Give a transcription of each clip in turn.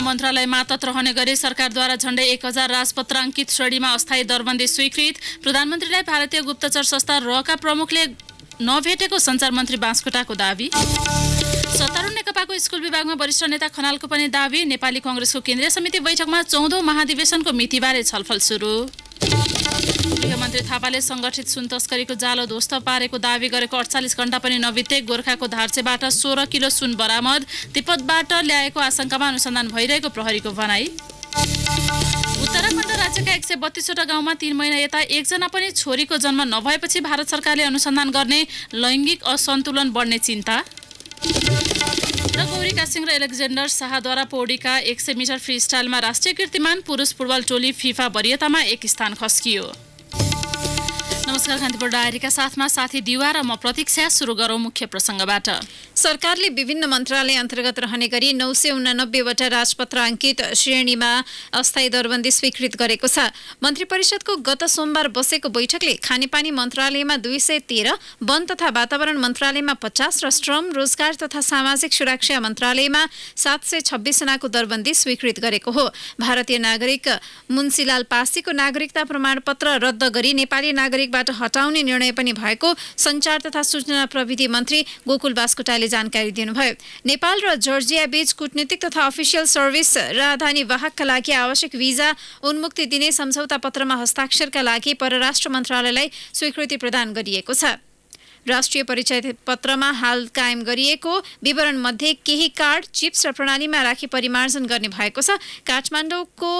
मन्त्रालयमा तत रहने गरी सरकारद्वारा झण्डै 1000 राजपत्राङ्कित श्रेणीमा अस्थायी दरबन्दी स्वीकृत। प्रधानमन्त्रीलाई भारतीय गुप्तचर संस्था रका प्रमुखले नभेटेको सञ्चार मन्त्री बाँसकोटाको दावी। सत्तारूढ नेकपाको स्कुल विभागमा वरिष्ठ नेता खनालको पनि दावी। नेपाली कांग्रेसको केन्द्रीय समिति बैठकमा 14औं महाधिवेशनको मितिबारे छलफल सुरु। गृहमन्त्री थापाले संगठित सुन तस्करीको जालो ध्वस्त पारेको दावी गरेको 48 घण्टा पनि नबिते गोर्खाको धार्चेबाट 16 किलो सुन बरामद। तिब्बतबाट ल्याएको आशंकामा अनुसन्धान भइरहेको प्रहरीको भनाई। उत्तराखण्ड राज्यका 132वटा गाउँमा 3 महिना यता एकजना पनि छोरीको जन्म नभएपछि भारत सरकारले अनुसन्धान गर्ने लैङ्गिक असन्तुलन बढ्ने चिन्ता। र गौरीका सिंह र एलेक्जेन्डर शाहद्वारा पौडीका 100 मिटर फ्री स्टाइलमा राष्ट्रिय कीर्तिमान पुरुष फुटबल टोली फिफा वरियतामा एक स्थान खस्कियो। नमस्कार, कान्तिपुर डायरीका साथमा साथी दिवा र म प्रतीक्षा। सुरु गरौँ मुख्य प्रसङ्गबाट। सरकारले विभिन्न मन्त्रालय अन्तर्गत रहने गरी 989वटा राजपत्राङ्कित श्रेणीमा अस्थायी दरबन्दी स्वीकृत गरेको छ। मन्त्री परिषदको गत सोमबार बसेको बैठकले खानेपानी मन्त्रालयमा 213, वन तथा वातावरण मन्त्रालयमा 50 र श्रम रोजगार तथा सामाजिक सुरक्षा मन्त्रालयमा 726 जनाको दरबन्दी स्वीकृत गरेको हो। भारतीय नागरिक मुन्सीलाल पासीको नागरिकता प्रमाणपत्र रद्द गरी नेपाली नागरिकबाट हटाउने निर्णय पनि भएको सञ्चार तथा सूचना प्रविधि मन्त्री गोकुल बास्कोटाले जानकारी दिनुभयो। नेपाल र जर्जिया बीच कूटनीतिक तथा अफिसियल सर्भिस राजधानी वाहकका लागि आवश्यक भिजा उन्मुक्ति दिने सम्झौता पत्रमा हस्ताक्षरका लागि परराष्ट्र मन्त्रालयलाई स्वीकृति प्रदान गरिएको छ। राष्ट्रिय परिचय पत्रमा हाल कायम गरिएको विवरण मध्ये केही कार्ड, चिप्स र प्रणालीमा राखी परिमार्जन गर्ने भएको छ। काठमाडौँको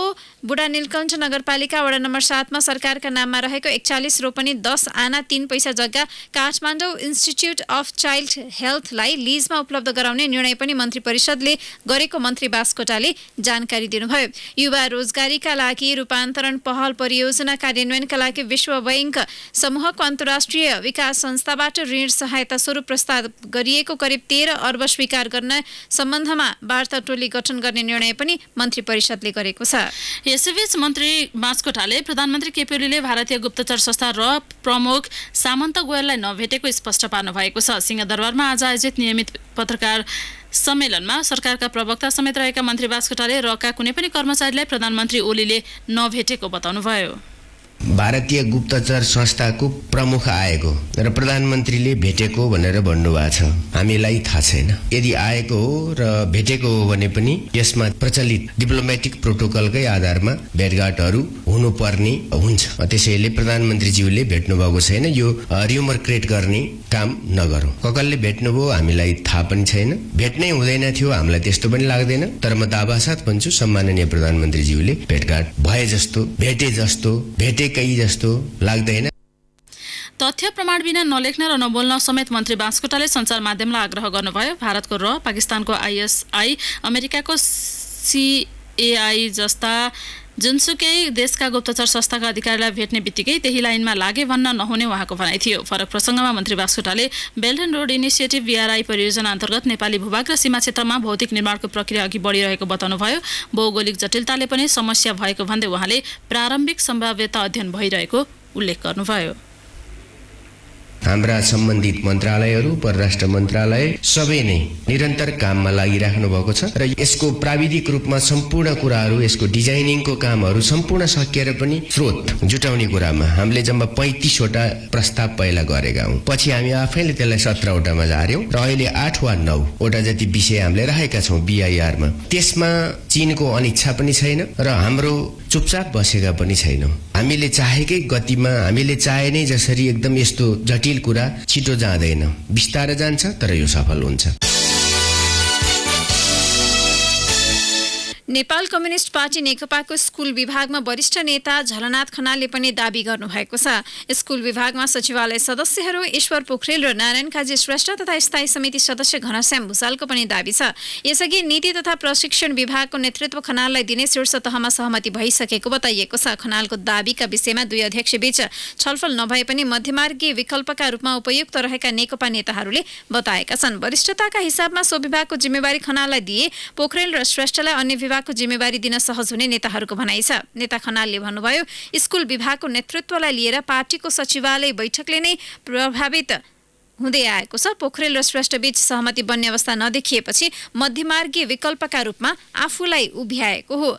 बुढा नीलकण्ठ नगरपालिका वडा नम्बर 7 मा सरकारका नाममा रहेको 41 रोपनी 10 आना 3 पैसा जग्गा काठमाडौँ इन्स्टिच्युट अफ चाइल्ड हेल्थलाई लिजमा उपलब्ध गराउने निर्णय पनि मन्त्री परिषदले गरेको मन्त्री बास्कोटाले जानकारी दिनुभयो। युवा रोजगारीका लागि रूपान्तरण पहल परियोजना कार्यान्वयनका लागि विश्व बैंक समूहको अन्तर्राष्ट्रिय विकास संस्थाबाट ऋण सहायता स्वरूप प्रस्ताव गरिएको करिब 13 अर्ब स्वीकार गर्न सम्बन्धमा वार्ता टोली गठन गर्ने निर्णय पनि मन्त्री परिषदले गरेको छ। यसैबीच मन्त्री बाँसकोटाले प्रधानमन्त्री केपी ओलीले भारतीय गुप्तचर संस्था र प्रमुख सामन्त गोयललाई नभेटेको स्पष्ट पार्नु भएको छ। सिंहदरबारमा आज आयोजित नियमित पत्रकार सम्मेलनमा सरकारका प्रवक्ता समेत रहेका मन्त्री बाँसकोटाले रका कुनै पनि कर्मचारीलाई प्रधानमन्त्री ओलीले नभेटेको बताउनुभयो। भारतीय गुप्तचर संस्थाको प्रमुख आएको र प्रधानमन्त्रीले भेटेको भनेर भन्नुभएको छ। हामीलाई थाहा छैन। यदि आएको हो र भेटेको हो भने पनि यसमा प्रचलित डिप्लोमेटिक प्रोटोकलकै आधारमा भेटघाटहरू हुनुपर्ने हुन्छ। त्यसैले प्रधानमन्त्रीज्यूले भेट्नु भएको छैन। यो र्युमर क्रिएट गर्ने काम नगरौँ। कसले भेट्नुभयो हामीलाई थाहा पनि छैन। भेट्नै हुँदैन थियो हामीलाई त्यस्तो पनि लाग्दैन। तर म दावासाथ भन्छु सम्माननीय प्रधानमन्त्रीज्यूले भेटघाट भए जस्तो, भेटे जस्तो, भेटेकै जस्तो लाग्दैन। तथ्य प्रमाण बिना नलेख्न र नबोल्न समेत मन्त्री बाँसकोटाले सञ्चार माध्यमलाई आग्रह गर्नुभयो। भारतको र पाकिस्तानको आइएसआई, अमेरिकाको सीएआई जस्ता जुनसुकै देशका गुप्तचर संस्थाका अधिकारीलाई भेट्ने बित्तिकै त्यही लाइनमा लागे भन्न नहुने उहाँको भनाइ थियो। फरक प्रसङ्गमा मन्त्री बाँसकोटाले belt and road initiative BRI परियोजना अन्तर्गत नेपाली भूभाग र सीमा क्षेत्रमा भौतिक निर्माणको प्रक्रिया अघि बढिरहेको बताउनुभयो। भौगोलिक जटिलताले पनि समस्या भएको भन्दै उहाँले प्रारम्भिक सम्भाव्यता अध्ययन भइरहेको उल्लेख गर्नुभयो। हाम्रा सम्बन्धित मन्त्रालयहरू, परराष्ट्र मन्त्रालय सबै नै निरन्तर काममा लागिराख्नु भएको छ र यसको प्राविधिक रूपमा सम्पूर्ण कुराहरू, यसको डिजाइनिङको कामहरू सम्पूर्ण सकिएर पनि स्रोत जुटाउने कुरामा हामीले जम्मा 35वटा प्रस्ताव पहिला गरेका हौँ। पछि हामी आफैले त्यसलाई 17वटामा झार्यौँ र अहिले 8 वा 9वटा जति विषय हामीले राखेका छौँ BIR मा। त्यसमा चीनको अनिच्छा पनि छैन र हाम्रो चुपचाप बसेका पनि छैनौँ। हामीले चाहेकै गतिमा, हामीले चाहे नै जसरी एकदम यस्तो जटिल कुरा छिटो जाँदैन, बिस्तारै जान्छ तर यो सफल हुन्छ। नेपाल कम्युनिस्ट पार्टी नेकपाको स्कुल विभागमा वरिष्ठ नेता झलनाथ खनालले पनि दाबी गर्नुभएको छ। स्कुल विभागमा सचिवालय सदस्यहरू ईश्वर पोखरेल र नारायण काजी श्रेष्ठ तथा स्थायी समिति सदस्य घनश्याम भुसालको पनि दाबी छ। यसअघि नीति तथा प्रशिक्षण विभागको नेतृत्व खनाललाई दिने शीर्ष तहमा सहमति भइसकेको बताइएको छ। खनालको दाबीका विषयमा दुई अध्यक्षबीच छलफल नभए पनि मध्यमार्गी विकल्पका रूपमा उपयुक्त रहेका नेकपा नेताहरूले बताएका छन्। वरिष्ठताका हिसाबमा सो विभागको जिम्मेवारी खनाललाई दिए पोखरेल र श्रेष्ठलाई अन्य विभागको जिम्मेवारी दिन सहज हुने नेताहरूको भनाइ छ। नेता खनालले भन्नुभयो, स्कुल विभागको नेतृत्वलाई लिएर पार्टीको सचिवालय बैठकले नै प्रभावित हुँदै आएको छ। पोखरेल र श्रेष्ठबीच सहमति बन्ने अवस्था नदेखिएपछि मध्यमार्गीय विकल्पका रूपमा आफूलाई उभ्याएको हो।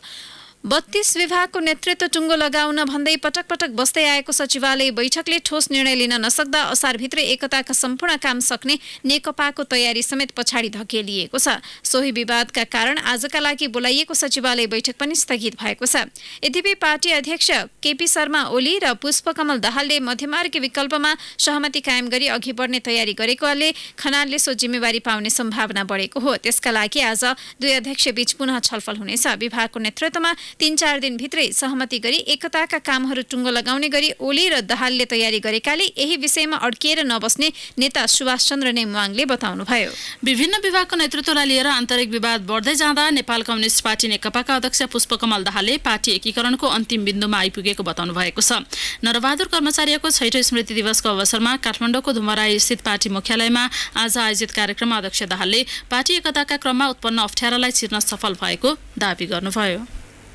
32 विभागको नेतृत्व टुङ्गो लगाउन भन्दै पटक पटक बस्दै आएको सचिवालय बैठकले ठोस निर्णय लिन नसक्दा असारभित्रै एकताका सम्पूर्ण काम सक्ने नेकपाको तयारी समेत पछाडि धकेलिएको छ। सोही विवादका कारण आजका लागि बोलाइएको सचिवालय बैठक पनि स्थगित भएको छ। यद्यपि पार्टी अध्यक्ष केपी शर्मा ओली र पुष्पकमल दाहालले मध्यमार्गी विकल्पमा सहमति कायम गरी अघि बढ्ने तयारी गरेकोले खनालले सो जिम्मेवारी पाउने सम्भावना बढेको हो। त्यसका लागि आज दुई अध्यक्षबीच पुनः छलफल हुनेछ। विभागको नेतृत्वमा 3-4 दिनभित्रै सहमति गरी एकताका कामहरू टुङ्गो लगाउने गरी ओली र दाहालले तयारी गरेकाले यही विषयमा अड्किएर नबस्ने नेता सुभाष चन्द्र नेमुवाङले बताउनुभयो। विभिन्न विभागको नेतृत्वलाई लिएर आन्तरिक विवाद बढ्दै जाँदा नेपाल कम्युनिस्ट पार्टी नेकपाका अध्यक्ष पुष्पकमल दाहालले पार्टी एकीकरणको अन्तिम बिन्दुमा आइपुगेको बताउनु भएको छ। नरबहादुर कर्मचारीको 6औं स्मृति दिवसको अवसरमा काठमाडौँको धुमराई स्थित पार्टी मुख्यालयमा आज आयोजित कार्यक्रममा अध्यक्ष दाहालले पार्टी एकताका क्रममा उत्पन्न अप्ठ्यारालाई चिर्न सफल भएको दावी गर्नुभयो।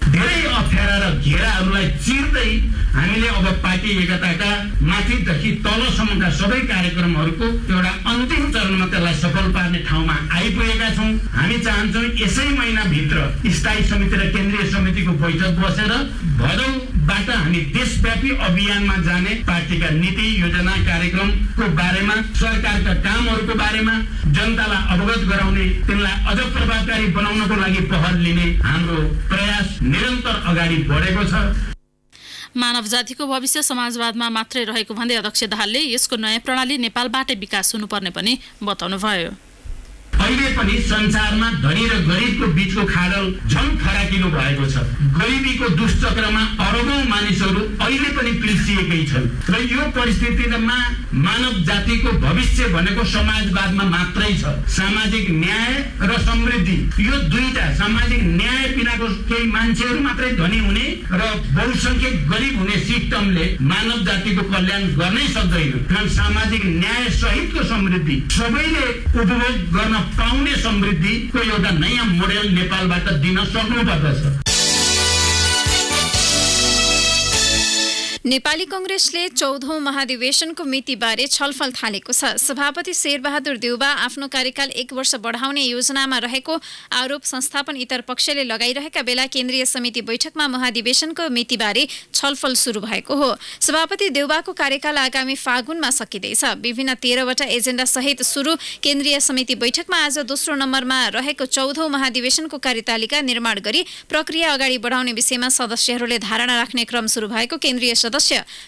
धेरै अप्ठ्यारा र घेराहरूलाई चिर्दै हामीले अब पार्टी एकताका माथिदेखि तलसम्मका सबै कार्यक्रमहरूको एउटा अन्तिम चरणमा त्यसलाई सफल पार्ने ठाउँमा आइपुगेका छौँ। हामी चाहन्छौँ यसै महिनाभित्र स्थायी समिति र केन्द्रीय समितिको बैठक बसेर भदौबाट हामी देशव्यापी अभियानमा जाने पार्टीका नीति योजना कार्यक्रमको बारेमा सरकारका कामहरूको बारेमा जनतालाई अवगत गराउने तिनलाई अझ प्रभावकारी बनाउनको लागि पहल लिने हाम्रो प्रयास निरन्तर अगाडि बढेको छ। मानव जातिको भविष्य समाजवादमा मात्रै रहेको भन्दै अध्यक्ष दाहालले यसको नयाँ प्रणाली नेपालबाटै विकास हुनुपर्ने पनि बताउनुभयो। अहिले पनि संसारमा धनी र गरिबको बीचको खाडल झन् फराकिलो भएको छ। गरिबीको दुष्चक्रमा अरबौं मानिसहरू अहिले पनि पिल्सिएकै छन् र यो परिस्थितिमा मानव जातिको भविष्य भनेको समाजवादमा मात्रै छ। सामाजिक न्याय र समृद्धि यो दुईटा, सामाजिक न्याय बिनाको केही मान्छेहरू मात्रै धनी हुने र बहुसंख्यक गरिब हुने सिस्टमले मानव जातिको कल्याण गर्नै सक्दैन। कारण सामाजिक न्याय सहितको समृद्धि, सबैले उपभोग गर्न पाउने समृद्धिको एउटा नयाँ मोडेल नेपालबाट दिन सक्नुपर्दछ। नेपाली कांग्रेसले 14औं महाधिवेशनको मितिबारे छलफल थालेको छ। सभापति शेरबहादुर देउबा आफ्नो कार्यकाल 1 वर्ष बढाउने योजनामा रहेको आरोप संस्थापन इतर पक्षले लगाइरहेका बेला केन्द्रीय समिति बैठकमा महाधिवेशनको मितिबारे छलफल सुरु भएको हो। सभापति देउबाको कार्यकाल आगामी फागुनमा सकिँदैछ। विभिन्न 13वटा एजेन्डा सहित सुरु केन्द्रीय समिति बैठकमा आज दोस्रो नम्बरमा रहेको 14औं महाधिवेशनको कार्यतालिका निर्माण गरी प्रक्रिया अगाडि बढाउने विषयमा सदस्यहरूले धारणा राख्ने क्रम सुरु भएको केन्द्रीय सदस्य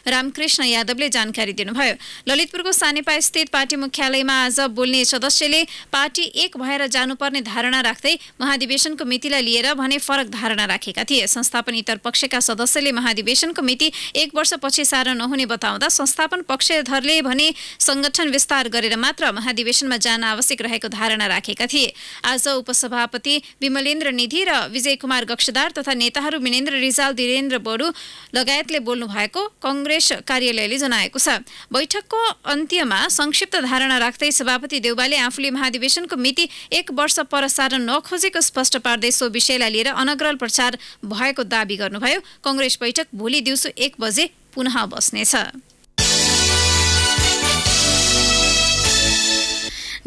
रामकृष्ण यादवले जानकारी दिनुभयो। ललितपुरको सानेपा स्थित पार्टी मुख्यालयमा आज बोल्ने सदस्यले पार्टी एक भएर जानुपर्ने धारणा राख्दै महाधिवेशनको मितिलाई लिएर भने फरक धारणा राखेका थिए। संस्थापन इतर पक्षका सदस्यले महाधिवेशनको मिति 1 वर्षपछि सारा नहुने बताउँदा संस्थापन पक्षधरले भने संगठन विस्तार गरेर मात्र महाधिवेशनमा जान आवश्यक रहेको धारणा राखेका थिए। आज उपसभापति विमलेन्द्र निधि र विजय कुमार गक्षदार तथा नेताहरू विनेन्द्र रिजाल, धीरेन्द्र बडु लगायतले बोल्नु भएको कांग्रेस कार्यालयले जनाएको छ। बैठकको अन्त्यमा संक्षिप्त धारणा राख्दै सभापति देउबाले आफूले महाधिवेशनको मिति 1 वर्ष पर सार्न नखोजेको स्पष्ट पार्दै सो विषयलाई लिएर अनग्रल प्रचार भएको दावी गर्नुभयो। कांग्रेस बैठक भोलि दिउँसो 1 बजे पुनः बस्नेछ।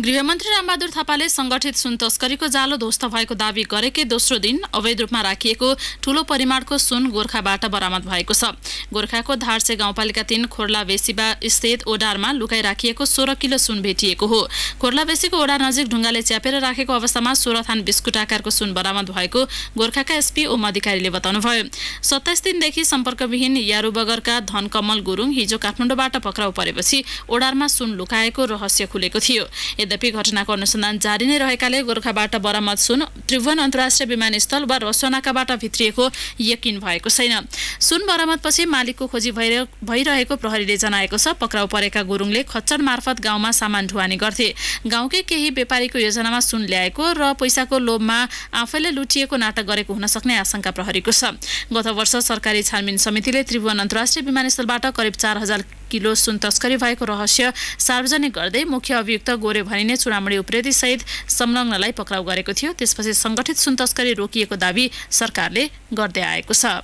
गृहमन्त्री रामबहादुर थापाले संगठित सुन तस्करीको जालो ध्वस्त भएको दावी गरेकै दोस्रो दिन अवैध रूपमा राखिएको ठूलो परिमाणको सुन गोर्खाबाट बरामद भएको छ। गोर्खाको धारसे गाउँपालिका 3 खोर्ला बेसीबा स्थित ओडारमा लुकाई राखिएको 16 किलो सुन भेटिएको हो। खोर्ला बेसीको ओडा नजिक ढुङ्गाले च्यापेर राखेको अवस्थामा 16 थान बिस्कुट आकारको सुन बरामद भएको गोर्खाका एसपी ओम अधिकारीले बताउनुभयो। 27 दिनदेखि सम्पर्कविहीन यारु बगरका धनकमल गुरुङ हिजो काठमाडौँबाट पक्राउ परेपछि ओडारमा सुन लुकाएको रहस्य खुलेको थियो। यद्यपि घटनाको अनुसन्धान जारी नै रहेकाले गोर्खाबाट बरामद सुन त्रिभुवन अन्तर्राष्ट्रिय विमानस्थल वा रसोनाकाबाट भित्रिएको यकिन भएको छैन। सुन बरामदपछि मालिकको खोजी भइरहेको प्रहरीले जनाएको छ। पक्राउ परेका गुरुङले खच्चड मार्फत गाउँमा सामान ढुवानी गर्थे। गाउँकै केही व्यापारीको योजनामा सुन ल्याएको र पैसाको लोभमा आफैले लुटिएको नाटक गरेको हुन सक्ने आशंका प्रहरीको छ। गत वर्ष सरकारी छानबिन समितिले त्रिभुवन अन्तर्राष्ट्रिय विमानस्थलबाट करिब 4000 किलो सुन तस्करी भएको रहस्य सार्वजनिक गर्दै मुख्य अभियुक्त गोरे भनिने चुडामणी उप्रेती सहित संलग्नलाई पक्राउ गरेको थियो। त्यसपछि संगठित सुन तस्करी रोकिएको दावी सरकारले गर्दै आएको छ।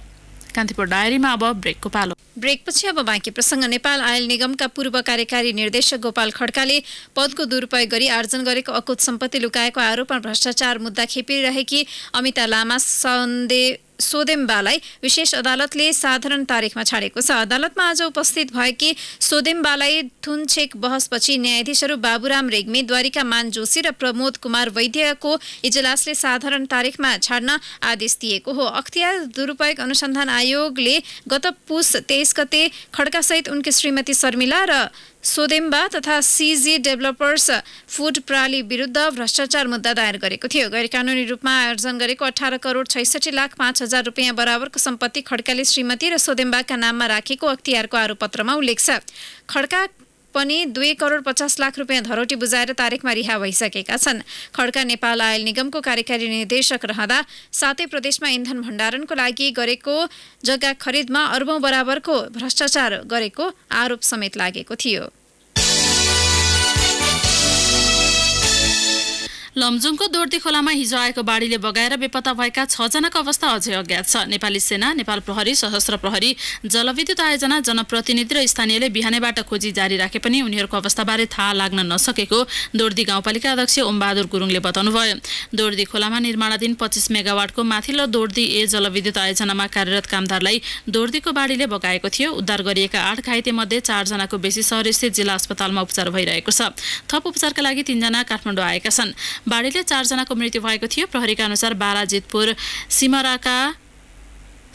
कान्तिपुर डायरीमा अब ब्रेकको पालो। ब्रेकपछि अब बाँकी प्रसङ्ग। नेपाल आयल निगमका पूर्व कार्यकारी निर्देशक गोपाल खड्काले पदको दुरुपयोग गरी आर्जन गरेको अकुत सम्पत्ति लुकाएको आरोपमा भ्रष्टाचार मुद्दा खेपिरहेकी अमिता लामा सोदेम्बालाई विशेष अदालतले साधारण तारिखमा छाडेको छ। अदालतमा आज उपस्थित भएकी सोदेम्बालाई थुनछेक बहसपछि न्यायाधीशहरू बाबुराम रेग्मी, द्वारिका मान जोशी र प्रमोद कुमार वैद्यको इजलासले साधारण तारिखमा छाड्न आदेश दिएको हो। अख्तियार दुरुपयोग अनुसन्धान आयोगले गत पुस 23 गते खड्कासहित उनकी श्रीमती शर्मिला र सोदेम्बा तथा सीजी डेभलपर्स फुड प्राली विरुद्ध भ्रष्टाचार मुद्दा दायर गरेको थियो। गैरकानूनी रूपमा आर्जन गरेको 18 करोड 66,05,000 रुपियाँ बराबरको सम्पत्ति खड्काले श्रीमती र सोदेम्बाका नाममा राखेको अख्तियारको आरोपपत्रमा उल्लेख छ। खड्का पनि 2 करोड 50 लाख रुपियाँ धरोटी बुझाएर तारिखमा रिहा भइसकेका छन्। खड्का नेपाल आयल निगमको कार्यकारी निर्देशक रहँदा 7 प्रदेशमा इन्धन भण्डारणको लागि गरेको जग्गा खरिदमा अर्बौं बराबरको भ्रष्टाचार गरेको आरोप समेत लागेको थियो। लमजुङको दोर्दी खोलामा हिजो आएको बाढीले बगाएर बेपत्ता भएका 6 जनाको अवस्था अझै अज्ञात छ। नेपाली सेना, नेपाल प्रहरी, सशस्त्र प्रहरी, जलविद्युत आयोजना, जनप्रतिनिधि र स्थानीयले बिहानैबाट खोजी जारी राखे पनि उनीहरूको अवस्थाबारे थाहा लाग्न नसकेको दोर्दी गाउँपालिका अध्यक्ष ओमबहादुर गुरुङले बताउनुभयो। दोर्दी खोलामा निर्माणाधीन 25 मेगावाटको माथिल्लो दोर्दी ए जलविद्युत आयोजनामा कार्यरत कामदारलाई दोर्दीको बाढीले बगाएको थियो। उद्धार गरिएका 8 घाइते मध्ये 4 जनाको बेसी शहरस्थित जिल्ला अस्पतालमा उपचार भइरहेको छ। थप उपचारका लागि 3 जना काठमाडौँ आएका छन्। बाढीले 4 जनाको मृत्यु भएको थियो। प्रहरीका अनुसार बाराजितपुर सिमराका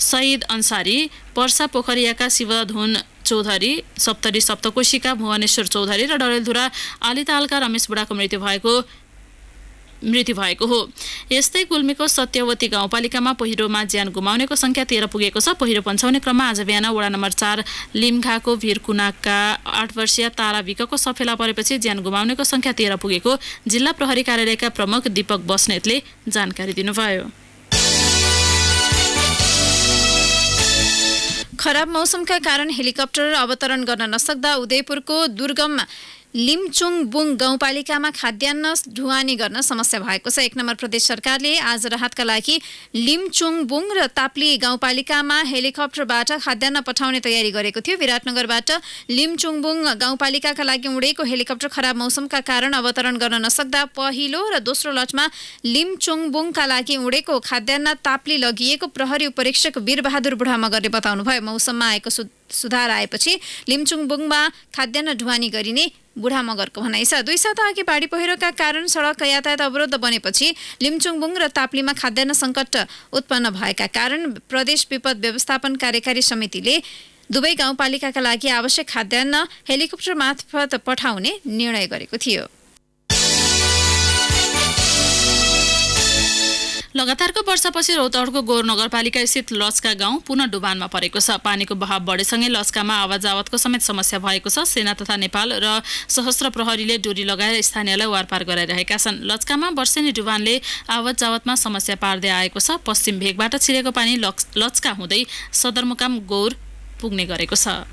शहीद अन्सारी, पर्सा पोखरियाका शिवधुन चौधरी, सप्तरी सप्तकोशीका भुवनेश्वर चौधरी र डडेलधुरा आलितालका रमेश बुढाको मृत्यु भएको हो। यस्तै गुल्मीको सत्यवती गाउँपालिकामा पहिरोमा ज्यान गुमाउनेको संख्या 13 पुगेको छ। पहिरो पन्छाउने क्रममा आज बिहान वडा नम्बर 4 लिमघाको भिरकुनाका 8 वर्षीय तारा विकको सफेला परेपछि ज्यान गुमाउनेको संख्या 13 पुगेको जिल्ला प्रहरी कार्यालयका प्रमुख दीपक बस्नेतले जानकारी दिनुभयो। खराब मौसमका कारण हेलिकप्टर अवतरण गर्न नसक्दा उदयपुरको दुर्गम लिमचुङबुङ गाउँपालिकामा खाद्यान्न ढुवानी गर्न समस्या भएको छ। 1 नम्बर प्रदेश सरकारले आज राहतका लागि लिमचुङबुङ र ताप्ली गाउँपालिकामा हेलिकप्टरबाट खाद्यान्न पठाउने तयारी गरेको थियो। विराटनगरबाट लिमचुङबुङ गाउँपालिकाका लागि उडेको हेलिकप्टर खराब मौसमका कारण अवतरण गर्न नसक्दा पहिलो र दोस्रो लटमा लिमचुङबुङका लागि उडेको खाद्यान्न ताप्ली लगिएको प्रहरी उपरीक्षक वीरबहादुर बुढामगरले बताउनुभयो। मौसममा आएको सुधार आएपछि लिमचुङबुङमा खाद्यान्न ढुवानी गरिने बुढामगरको भनाइ छ। 2 साता अघि बाढी पहिरोका कारण सडक यातायात अवरोध बनेपछि लिमचुङबुङ र ताप्लीमा खाद्यान्न सङ्कट उत्पन्न भएका कारण प्रदेश विपद व्यवस्थापन कार्यकारी समितिले दुवै गाउँपालिकाका लागि आवश्यक खाद्यान्न हेलिकप्टर मार्फत पठाउने निर्णय गरेको थियो। लगातारको वर्षापछि रौतहटको गौर नगरपालिका स्थित लचका गाउँ पुनः डुबानमा परेको छ। पानीको बहाव बढेसँगै लचकामा आवाजावतको समेत समस्या भएको छ। सेना तथा नेपाल र सशस्त्र प्रहरीले डोरी लगाएर स्थानीयलाई वारपार गराइरहेका छन्। लचकामा वर्षेनी डुबानले आवाजावतमा समस्या पार्दै आएको छ। पश्चिम भेगबाट छिरेको पानी लचका हुँदै सदरमुकाम गौर पुग्ने गरेको छ।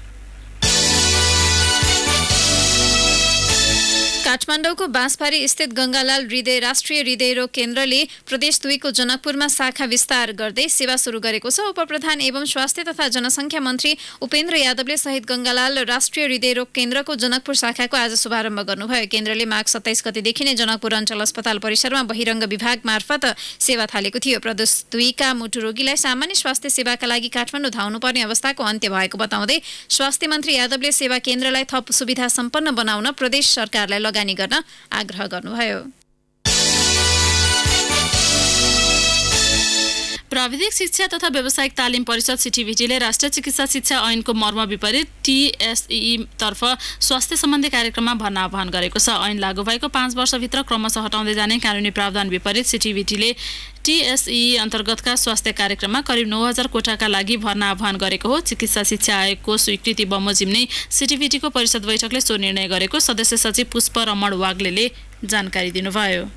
काठमाडौँको बाँसबारी स्थित गङ्गालाल हृदय राष्ट्रिय हृदयरोग केन्द्रले प्रदेश 2 को जनकपुरमा शाखा विस्तार गर्दै सेवा सुरु गरेको छ। उपप्रधान एवं स्वास्थ्य तथा जनसङ्ख्या मन्त्री उपेन्द्र यादवले सहित गङ्गालाल राष्ट्रिय हृदयरोग केन्द्रको जनकपुर शाखाको आज शुभारम्भ गर्नुभयो। केन्द्रले माघ 27 गतेदेखि नै जनकपुर अञ्चल अस्पताल परिसरमा बहिरङ्ग विभाग मार्फत सेवा थालेको थियो। प्रदेश 2 का मुटु रोगीलाई सामान्य स्वास्थ्य सेवाका लागि काठमाडौँ धाउनुपर्ने अवस्थाको अन्त्य भएको बताउँदै स्वास्थ्य मन्त्री यादवले सेवा केन्द्रलाई थप सुविधा सम्पन्न बनाउन प्रदेश सरकारलाई लगानी गर्न आग्रह गर्नुभयो। प्राविधिक शिक्षा तथा व्यावसायिक तालिम परिषद सिटिभिटीले राष्ट्रिय चिकित्सा शिक्षा ऐनको मर्म विपरीत टीएसई तर्फ स्वास्थ्य सम्बन्धी कार्यक्रममा भर्ना आह्वान गरेको छ। ऐन लागू भएको 5 वर्षभित्र क्रमशः हटाउँदै जाने कानुनी प्रावधान विपरीत सिटिभिटीले टीएसई अन्तर्गतका स्वास्थ्य कार्यक्रममा करिब 9000 कोटाका लागि भर्ना आह्वान गरेको हो। चिकित्सा शिक्षा आयोगको स्वीकृति बमोजिम नै सिटिभिटीको परिषद बैठकले सो निर्णय गरेको सदस्य सचिव पुष्प रमण वाग्लेले जानकारी दिनुभयो।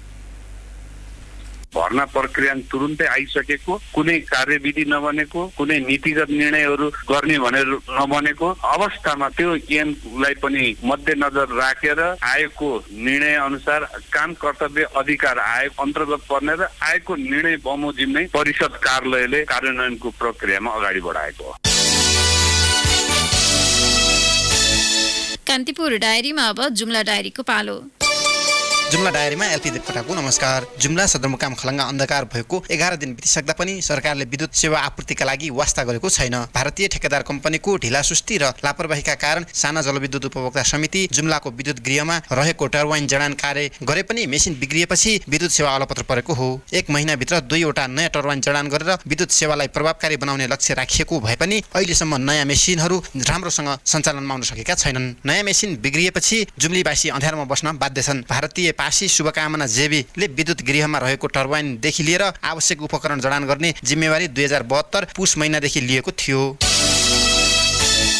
भर्ना प्रक्रिया तुरुन्तै आइसकेको, कुनै कार्यविधि नबनेको, कुनै नीतिगत निर्णयहरू गर्ने भनेर नबनेको अवस्थामा त्यो ऐनलाई पनि मध्यनजर राखेर आयोगको निर्णय अनुसार काम कर्तव्य अधिकार आयोग अन्तर्गत पर्ने र आयोगको निर्णय बमोजिम नै परिषद कार्यालयले कार्यान्वयनको प्रक्रियामा अगाडि बढाएको हो। कान्तिपुर डायरीमा अब जुम्ला डायरीको पालो। जुम्ला डायरीमा एलपी देवकोटाको नमस्कार। जुम्ला सदरमुकाम खलङ्गा अन्धकार भएको 11 दिन बितिसक्दा पनि सरकारले विद्युत सेवा आपूर्तिका लागि वास्ता गरेको छैन। भारतीय ठेकेदार कम्पनीको ढिलासुस्ती र लापरवाहीका कारण साना जलविद्युत उपभोक्ता समिति जुम्लाको विद्युत गृहमा रहेको टर्बाइन जडान कार्य गरे पनि मेसिन बिग्रिएपछि विद्युत सेवा अलपत्र परेको हो। 1 महिनाभित्र 2 वटा नयाँ टर्बाइन जडान गरेर विद्युत सेवालाई प्रभावकारी बनाउने लक्ष्य राखिएको भए पनि अहिलेसम्म नयाँ मेसिनहरू राम्रोसँग सञ्चालनमा आउन सकेका छैनन्। नयाँ मेसिन बिग्रिएपछि जुम्लीवासी अँध्यारोमा बस्न बाध्य छन्। भारतीय पासी शुभकामना जेबीले विद्युत गृहमा रहेको टर्बाइनदेखि लिएर आवश्यक उपकरण जडान गर्ने जिम्मेवारी 2072 पुस महिनादेखि लिएको थियो।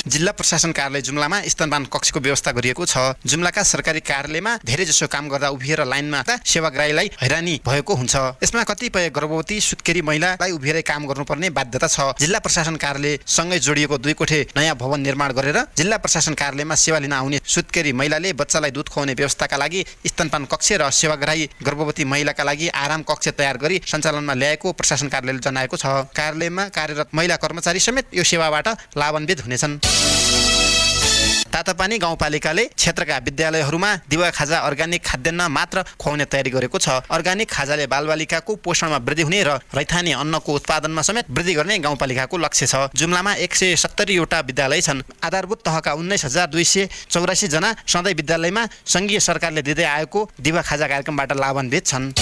जिल्ला प्रशासन कार्यालय जुम्लामा स्तनपान कक्षको व्यवस्था गरिएको छ। जुम्लाका सरकारी कार्यालयमा धेरैजसो काम गर्दा उभिएर लाइनमा सेवाग्राहीलाई हैरानी भएको हुन्छ। यसमा कतिपय गर्भवती सुत्केरी महिलालाई उभिएरै काम गर्नुपर्ने बाध्यता छ। जिल्ला प्रशासन कार्यालयसँगै जोडिएको 2 कोठे नयाँ भवन निर्माण गरेर जिल्ला प्रशासन कार्यालयमा सेवा लिन आउने सुत्केरी महिलाले बच्चालाई दुध खुवाउने व्यवस्थाका लागि स्तनपान कक्ष र सेवाग्राही गर्भवती महिलाका लागि आराम कक्ष तयार गरी सञ्चालनमा ल्याएको प्रशासन कार्यालयले जनाएको छ। कार्यालयमा कार्यरत महिला कर्मचारी समेत यो सेवाबाट लाभान्वित हुनेछन्। तातापानी गाउँपालिकाले क्षेत्रका विद्यालयहरूमा दिवा खाजा अर्ग्यानिक खाद्यान्न मात्र खुवाउने तयारी गरेको छ। अर्ग्यानिक खाजाले बालबालिकाको पोषणमा वृद्धि हुने र रैथाने अन्नको उत्पादनमा समेत वृद्धि गर्ने गाउँपालिकाको लक्ष्य छ। जुम्लामा 170 वटा विद्यालय छन्। आधारभूत तहका 19,284 जना सधैँ विद्यालयमा सङ्घीय सरकारले दिँदै आएको दिवा खाजा कार्यक्रमबाट लाभान्वित छन्।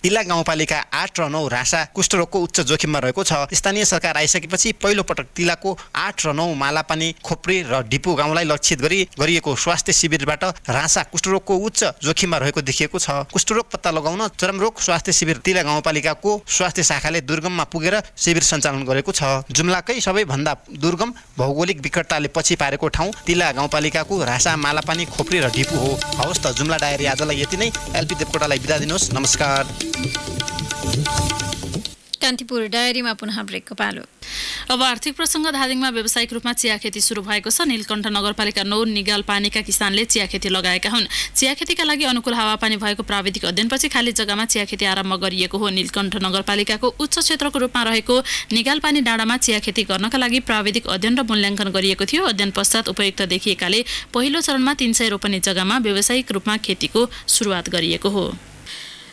तिला गाउँपालिका 8 र 9 रासा कुष्ठरोगको उच्च जोखिममा रहेको छ। स्थानीय सरकार आइसकेपछि पहिलो पटक तिलाको 8 र 9 मालापानी खोप्री र डिपु गाउँलाई लक्षित गरिएको स्वास्थ्य शिविरबाट रासा कुष्ठरोगको उच्च जोखिममा रहेको देखिएको छ। कुष्ठरोग पत्ता लगाउन चरमरोग स्वास्थ्य शिविर तिला गाउँपालिकाको स्वास्थ्य शाखाले दुर्गममा पुगेर शिविर सञ्चालन गरेको छ। जुम्लाकै सबैभन्दा दुर्गम भौगोलिक विकटताले पछि पारेको ठाउँ तिला गाउँपालिकाको रासा मालापानी खोप्री र डिपु हो। हवस् त, जुम्ला डायरी आजलाई यति नै। एलपी देवकोटालाई बिदा दिनुहोस्। नमस्कार। कान्तिपुर डायरीमा पुनः ब्रेकको पालो। अब आर्थिक प्रसङ्ग। धादिङमा व्यावसायिक रूपमा चिया खेती सुरु भएको छ। नीलकण्ठ नगरपालिका 9 निगालपानीका किसानले चिया खेती लगाएका हुन्। चिया खेतीका लागि अनुकूल हावापानी भएको प्राविधिक अध्ययनपछि खाली जग्गामा चिया खेती आरम्भ गरिएको हो। नीलकण्ठ नगरपालिकाको उच्च क्षेत्रको रूपमा रहेको निगालपानी डाँडामा चिया खेती गर्नका लागि प्राविधिक अध्ययन र मूल्याङ्कन गरिएको थियो। अध्ययन पश्चात उपयुक्त देखिएकाले पहिलो चरणमा 300 रोपनी जग्गामा व्यावसायिक रूपमा खेतीको सुरुवात गरिएको हो।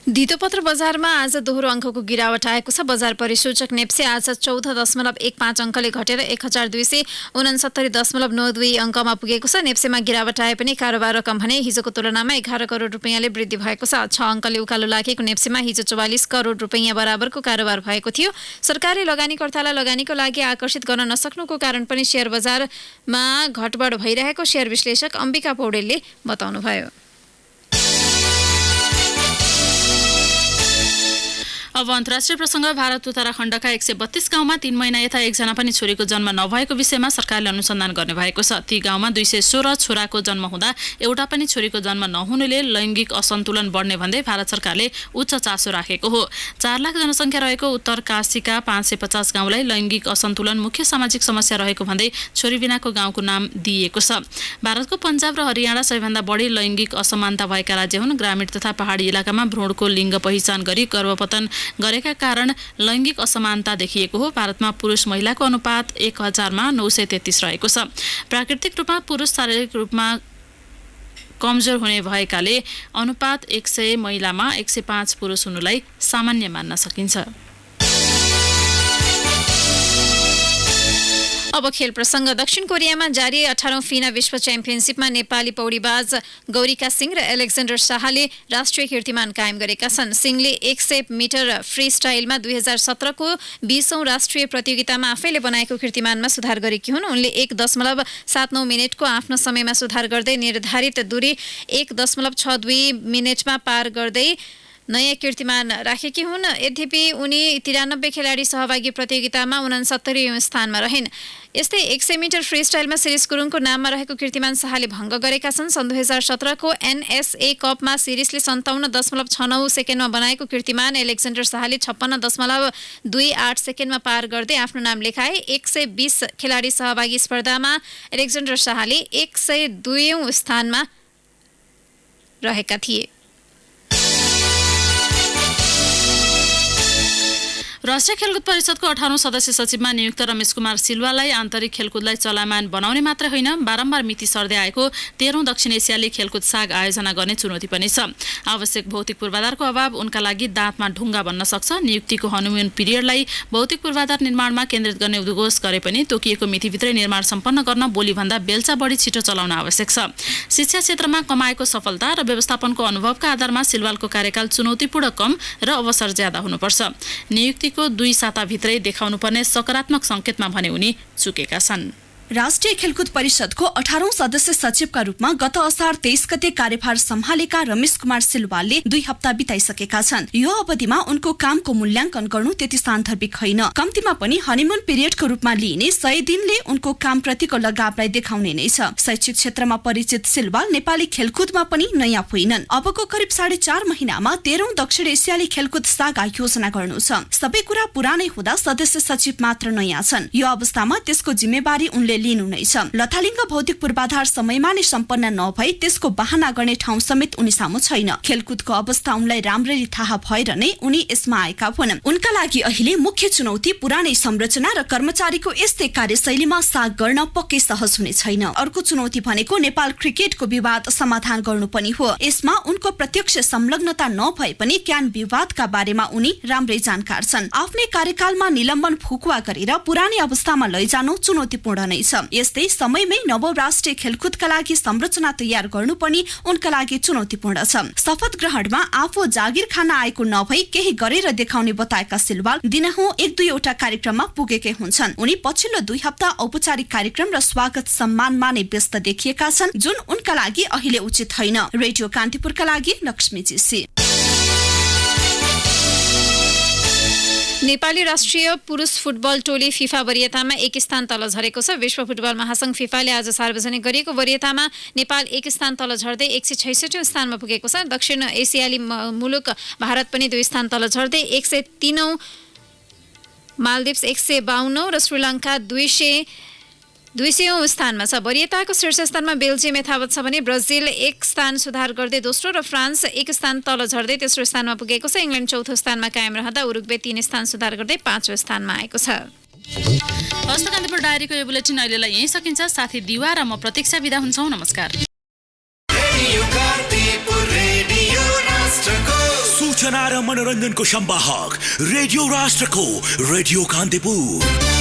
धितोपत्र बजारमा आज दोहोरो अङ्कको गिरावट आएको छ। बजार परिसूचक नेप्से आज 14.15 अङ्कले घटेर 1269.92 अङ्कमा पुगेको छ। नेप्सेमा गिरावट आए पनि कारोबार रकम भने हिजोको तुलनामा 11 करोड रुपैयाँले वृद्धि भएको छ। 6 अङ्कले उकालो लागेको नेप्सेमा हिजो 44 करोड रुपैयाँ बराबरको कारोबार भएको थियो। सरकारले लगानीकर्तालाई लगानीको लागि आकर्षित गर्न नसक्नुको कारण पनि सेयर बजारमा घटबढ भइरहेको शेयर विश्लेषक अम्बिका पौडेलले बताउनुभयो। अब अन्तर्राष्ट्रिय प्रसङ्ग। भारत उत्तराखण्डका 132 गाउँमा 3 महिना यता एकजना पनि छोरीको जन्म नभएको विषयमा सरकारले अनुसन्धान गर्ने भएको छ। ती गाउँमा 216 छोराको जन्म हुँदा एउटा पनि छोरीको जन्म नहुनुले लैङ्गिक असन्तुलन बढ्ने भन्दै भारत सरकारले उच्च चासो राखेको हो। 4 लाख जनसङ्ख्या रहेको उत्तरकाशीका 550 गाउँलाई लैङ्गिक असन्तुलन मुख्य सामाजिक समस्या रहेको भन्दै छोरी बिनाको गाउँको नाम दिइएको छ। भारतको पन्जाब र हरियाणा सबैभन्दा बढी लैङ्गिक असमानता भएका राज्य हुन्। ग्रामीण तथा पहाडी इलाकामा भ्रूणको लिङ्ग पहिचान गरी गर्भपतन गरेका कारण लैङ्गिक असमानता देखिएको हो। भारतमा पुरुष महिलाको अनुपात 1000मा 933 रहेको छ। प्राकृतिक रूपमा पुरुष शारीरिक रूपमा कमजोर हुने भएकाले अनुपात 100 महिलामा 105 पुरुष हुनुलाई सामान्य मान्न सकिन्छ। अब खेल प्रसङ्ग। दक्षिण कोरियामा जारी 18औं फिना विश्व च्याम्पियनसिपमा नेपाली पौडीबाज गौरिका सिंह र एलेक्जेन्डर शाहले राष्ट्रिय कीर्तिमान कायम गरेका छन्। सिंहले 100 मिटर फ्री स्टाइलमा 2017 को 20औं राष्ट्रिय प्रतियोगितामा आफैले बनाएको कीर्तिमानमा सुधार गरेकी हुन्। उनले 1.79 मिनेटको आफ्नो समयमा सुधार गर्दै निर्धारित दूरी 1.62 मिनेटमा पार गर्दै नयाँ कीर्तिमान राखेकी हुन्। यद्यपि उनी 93 खेलाडी सहभागी प्रतियोगितामा 69औं स्थानमा रहन्। यस्तै 100 मिटर फ्री स्टाइलमा शिरीष गुरुङको नाममा रहेको कीर्तिमान शाहले भङ्ग गरेका छन्। सन् 2017 को NSA कपमा शिरीषले 57.69 सेकेन्डमा बनाएको कीर्तिमान एलेक्जेन्डर शाहले 56.28 सेकेन्डमा पार गर्दै आफ्नो नाम लेखाए। 120 खेलाडी सहभागी स्पर्धामा एलेक्जेन्डर शाहले 102औं स्थानमा रहेका थिए। राष्ट्रिय खेलकुद परिषदको 18औं सदस्य सचिवमा नियुक्त रमेश कुमार सिल्वालाई आन्तरिक खेलकुदलाई चलायमान बनाउने मात्रै होइन, बारम्बार मिति सर्दै आएको 13औं दक्षिण एसियाली खेलकुद साग आयोजना गर्ने चुनौती पनि छ। आवश्यक भौतिक पूर्वाधारको अभाव उनका लागि दाँतमा ढुङ्गा बन्न सक्छ। नियुक्तिको हनुमान पिरियडलाई भौतिक पूर्वाधार निर्माणमा केन्द्रित गर्ने उद्घोष गरे पनि तोकिएको मितिभित्रै निर्माण सम्पन्न गर्न बोलीभन्दा बेलचा बढी छिटो चलाउन आवश्यक छ। शिक्षा क्षेत्रमा कमाएको सफलता र व्यवस्थापनको अनुभवका आधारमा सिल्वालको कार्यकाल चुनौतीपूर्ण कम र अवसर ज्यादा हुनुपर्छ। नियुक्ति 2 साताभित्रै देखाउनुपर्ने सकारात्मक संकेतमा भने उनी चुकेका छन्। राष्ट्रिय खेलकुद परिषदको 18औं सदस्य सचिवका रूपमा गत असार 23 गते कार्यभार सम्हालेका रमेश कुमार सिल्वालले 2 हप्ता बिताइसकेका छन्। यो अवधिमा उनको कामको मूल्याङ्कन गर्नु त्यति सान्दर्भिक होइन। कम्तीमा पनि हनीमुन पिरियडको रूपमा लिइने 100 दिनले उनको कामप्रतिको लगावलाई देखाउने नै छ। शैक्षिक क्षेत्रमा परिचित सिल्वाल नेपाली खेलकुदमा पनि नयाँ होइनन्। अबको करिब 4.5 महिनामा 13औं दक्षिण एसियाली खेलकुद साग आयोजना गर्नु छ। सबै कुरा पुरानै हुँदा सदस्य सचिव मात्र नयाँ छन्। यो अवस्थामा त्यसको जिम्मेवारी उनले लिनु नै छ। लथालिङ्ग भौतिक पूर्वाधार समयमा नै सम्पन्न नभई त्यसको बहाना गर्ने ठाउँ समेत उनी सामु छैन। खेलकुदको अवस्था उनलाई राम्ररी थाहा भएर नै उनी यसमा आएका हुन्। उनका लागि अहिले मुख्य चुनौती पुरानै संरचना र कर्मचारीको यस्तै कार्यशैलीमा साग गर्न पक्कै सहज हुने छैन। अर्को चुनौती भनेको नेपाल क्रिकेटको विवाद समाधान गर्नु पनि हो। यसमा उनको प्रत्यक्ष संलग्नता नभए पनि क्यान विवादका बारेमा उनी राम्रै जानकार छन्। आफ्नै कार्यकालमा निलम्बन फुकुवा गरेर पुरानै अवस्थामा लैजानु चुनौतीपूर्ण नै छ। यस्तै समयमै नव राष्ट्रिय खेलकुदका लागि संरचना तयार गर्नु पनि उनका लागि चुनौतीपूर्ण छ। शपथ ग्रहणमा आफू जागिर खान आएको नभई केही गरेर देखाउने बताएका सिल्वाल दिनहुँ 1-2 वटा कार्यक्रममा पुगेकै हुन्छन्। उनी पछिल्लो 2 हप्ता औपचारिक कार्यक्रम र स्वागत सम्मानमा नै व्यस्त देखिएका छन्, जुन उनका लागि अहिले उचित होइन। रेडियो कान्तिपुरका लागि लक्ष्मी जीसी। नेपाली राष्ट्रिय पुरुष फुटबल टोली फिफा वरियतामा 1 स्थान तल झरेको छ। विश्व फुटबल महासंघ फिफाले आज सार्वजनिक गरिएको वरियतामा नेपाल 1 स्थान तल झर्दै 166औं स्थानमा पुगेको छ। दक्षिण एसियाली मुलुक भारत पनि 2 स्थान तल झर्दै 103औं, मालदिप्स 152औं र श्रीलङ्का 200औं स्थानमा छ। वरियताको शीर्ष स्थानमा बेल्जियम यथावत छ भने ब्राजिल 1 स्थान सुधार गर्दै दोस्रो र फ्रान्स 1 स्थान तल झर्दै तेस्रो स्थानमा पुगेको छ। इङ्ल्यान्ड चौथो स्थानमा कायम रहँदा उरुग्वे 3 स्थान सुधार गर्दै 5औं स्थानमा आएको छ। हस्त कान्तिपुर डायरीको यो बुलेटिन अहिलेलाई यही सकिन्छ। साथी दिवा र म प्रतीक्षा बिदा हुन्छौँ। नमस्कार। सूचना र मनोरञ्जनको संवाहक रेडियो राष्ट्रको रेडियो कान्तिपुर।